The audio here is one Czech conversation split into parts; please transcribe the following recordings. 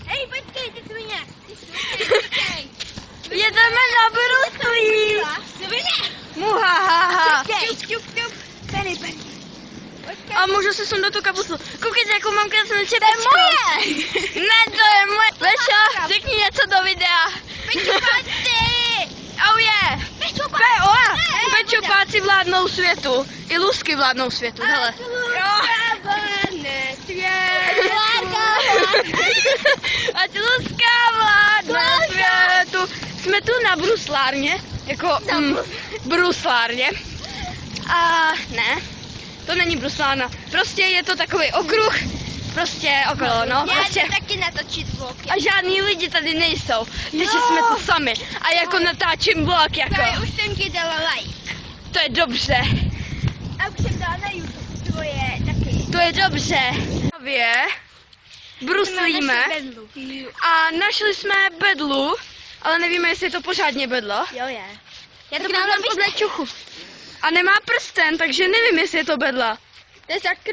Hej, počkej, ty svině. Jedeme na bruslí. Svině. Muhahaha. Čup. Penny. A můžu si sundat tu kapustu. Koukejte, jakou mám krásnou čepičku. To je moje. Ne, to je moje. Veša, řekni něco do videa. Oh yeah. Pečopáci vládnou světu. I lusky vládnou světu, hele. Ať luska vládne světu. Jsme tu na bruslárně, jako bruslárně. A ne, to není bruslárna. Prostě je to takový okruh, prostě okolo, no. Prostě. Já taky natočit vlog. A žádní lidi tady nejsou, takže jsme tu sami. A jako natáčím vlog, jako. Už jsem ti dala like. To je dobře. A už jsem dala na YouTube tvoje taky. To je dobře. Bruslíme a našli jsme bedlu, ale nevíme, jestli je to pořádně bedlo. Jo je. Já to Tak mám nám podle čuchu. A nemá prsten, takže nevím, jestli je to bedla. To je sakr...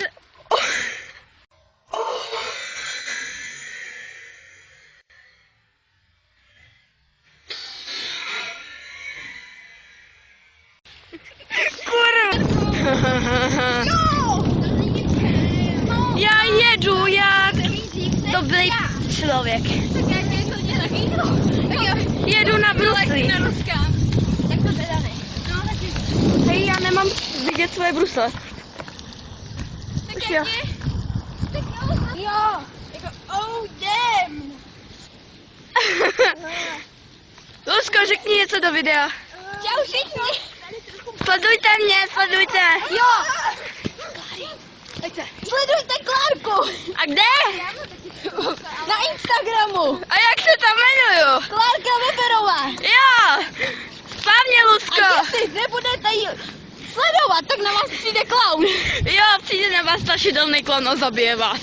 Já jedu jak dobrý člověk. Tak já tě to dělá taky. Tak jo. Jedu na bruslí. Tak to teda ne. No taky. Hej, já nemám vidět svoje brusle. Tak Už já jo. tě... Tak jo. Jako oh damn. Lusko, řekni něco do videa. Čau všichni. Sledujte mě, sledujte. Jo. Sledujte Klárku. A kde? Na Instagramu. A jak se tam jmenuju? Klárka Weberová. Jo, správně, Lusko. A jestli nebudete ji sledovat, tak na vás přijde klaun. Jo, přijde na vás strašidelný klon a zabije vás.